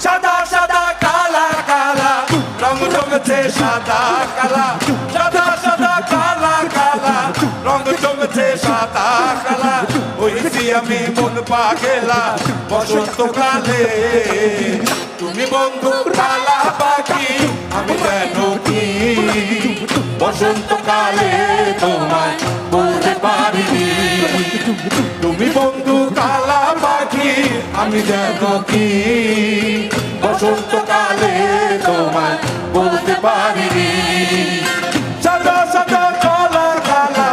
সাদা সাদা কালা কালা রং জমেছে সাদা কালা সাদা সাদা কালা কালা রং জমেছে সাদা কালা হইছি আমি মন পাগেলা বসন্তকালে তুমি বন্ধু কালা পাখি আমি যেন কি বসন্তকালে তোমায় বলতে পারিনি তুমি বন্ধু কালা পাখি আমি যেন কি বসন্তকালে তোমায় বলতে পারিনি সাদা সাদা কালা কালা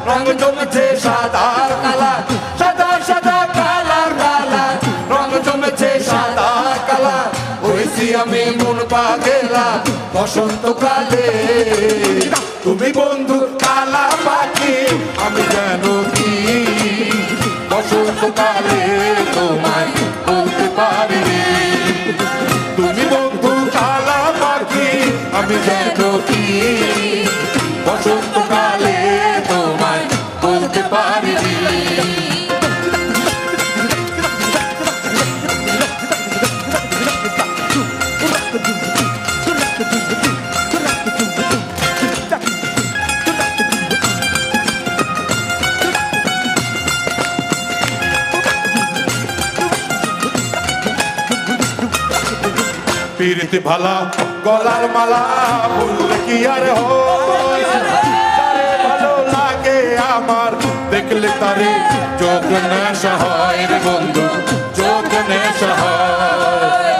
রং জমেছে সাদা কালা সাদা সাদা কালা কালা রং জমেছে সাদা কালা হয়েছি আমি মন পাগেলা বসন্তকালে তুমি বন্ধু কালা পাখি আমি যেন কি বসন্তকালে তোমায় বলতে পারিনি তুমি বন্ধু কালা পাখি আমি যেন কি বসন্তকালে তোমায় বলতে পারিনি পিরিতি ভালা গলার মালা বললে কি আর হয় তারে ভালো লাগে আমার দেখলে তারে যোগ নেশা হয় রে বন্ধু যোগ নেশা হয়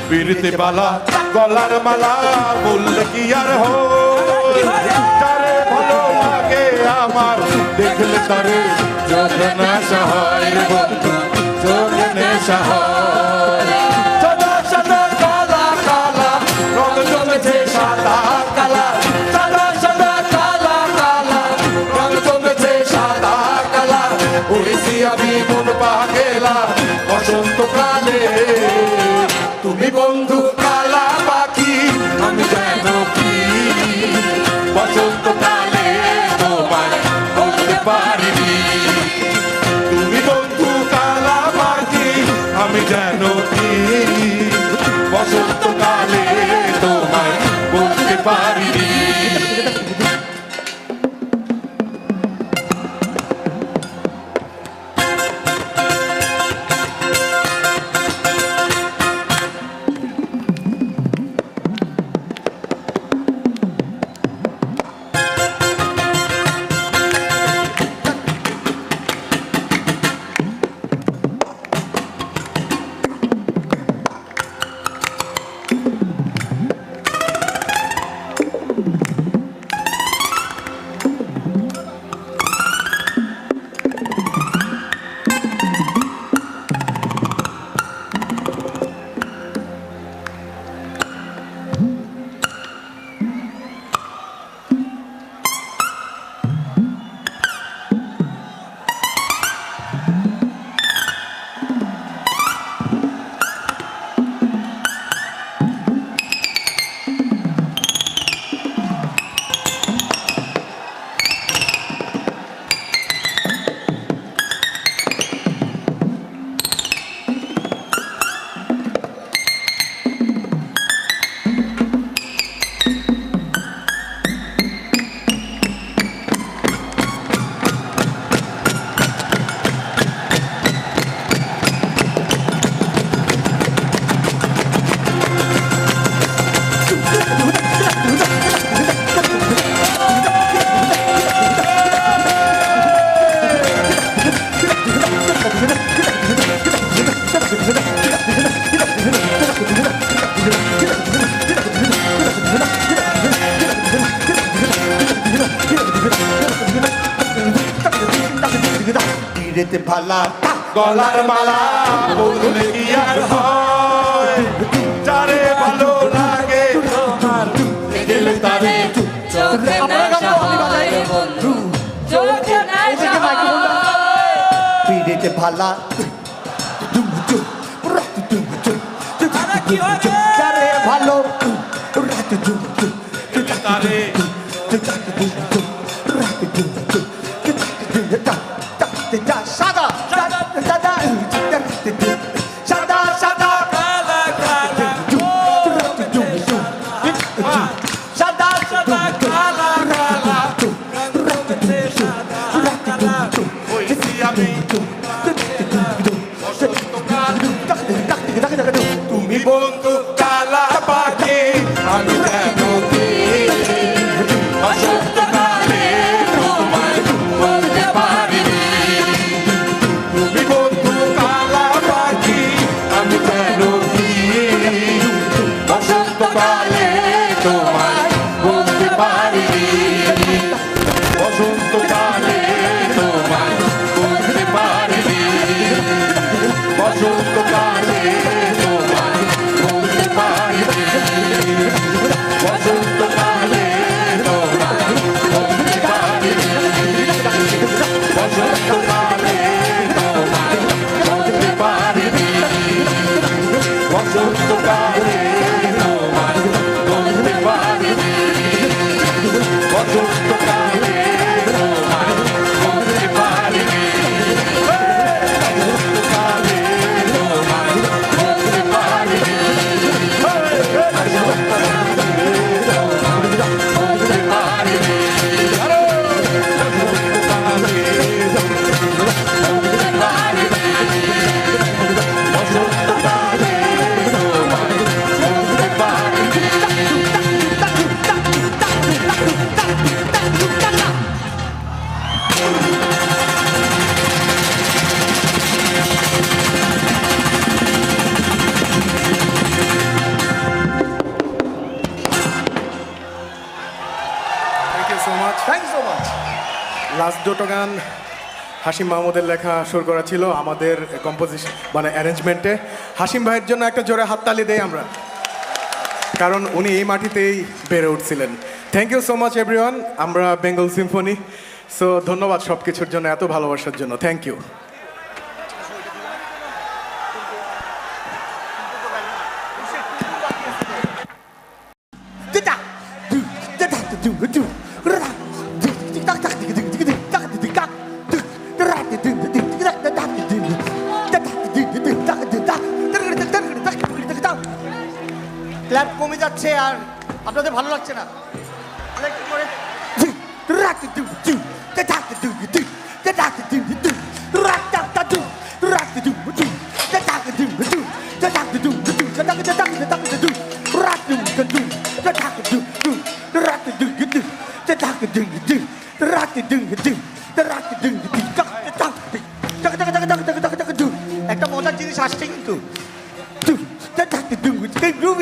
পিরিতি ভালা গলার মালা বললে কি আর হয় তারে ভালো লাগে আমার দেখলে তারে যোগ নেশা হয় রে বন্ধু যোগ নেশা হয় সাদা সাদা কালা কালা রং জমেছে সাদা কালা সাদা সাদা কালা কালা রং জমেছে সাদা কালা হয়েছি আমি মন পাগেলা বসন্তকালে তুমি বন্ধু কালা পাখি আমি যেন কি বসন্তকালে তোমায় বলতে পারিনি তুমি বন্ধু কালা পাখি আমি যেন কি বসন্তকালে তোমায় বলতে পারিনি পিড়েতে ভালা গলার মালা বদলে কি আর হয় যারে ভালো লাগে তোমার গেলে তারে চোখে নেশা হয় বন্ধু চোখে নেশা হয় পিড়েতে ভালা যারে ভালো তারে সাদা সাদা সাদা সাদা সাদা কালা কালা সাদা সাদা কালা কালা হইছি আমি তুমি বন্ধু কালা পাখি আমি যেন কি বসন্তকালে তোমায় বলতে পারিনি তুমি বন্ধু কালা পাখি আমি যেন কি বসন্তকালে তোমায় বলতে পারিনি বসন্তকালে তোমায় বলতে পারিনি বসন্তকালে তোমায় বলতে পারিনি বসন্তকালে তোমায় বলতে পারিনি বসন্তকালে তোমায় বলতে পারিনি বসন্তকালে তোমায় বলতে পারিনি বসন্তকালে তোমায় বলতে পারিনি বসন্তকালে তোমায় বলতে পারিনি বলতে পারিনি বসন্তকালে তোমায় বলতে পারিনি thank you so much thank you so much last দুটো গান হাশিম মাহমুদের লেখা সুর করা ছিল আমাদের কম্পোজিশন মানে অ্যারেঞ্জমেন্টে হাশিম ভাইয়ের জন্য একটা জোরে হাততালি দেই আমরা কারণ উনি এই মাটিতেই বেড়ে উঠছিলেন thank you so much everyone আমরা বেঙ্গল সিম্ফনি সো ধন্যবাদ সব কিছুর জন্য এত ভালোবাসার জন্য থ্যাংক ইউ ক্ল্যাপ কমে যাচ্ছে আর আপনাদের ভালো লাগছে না একটু করে একটা মজার জিনিস আসছে কিন্তু grooving.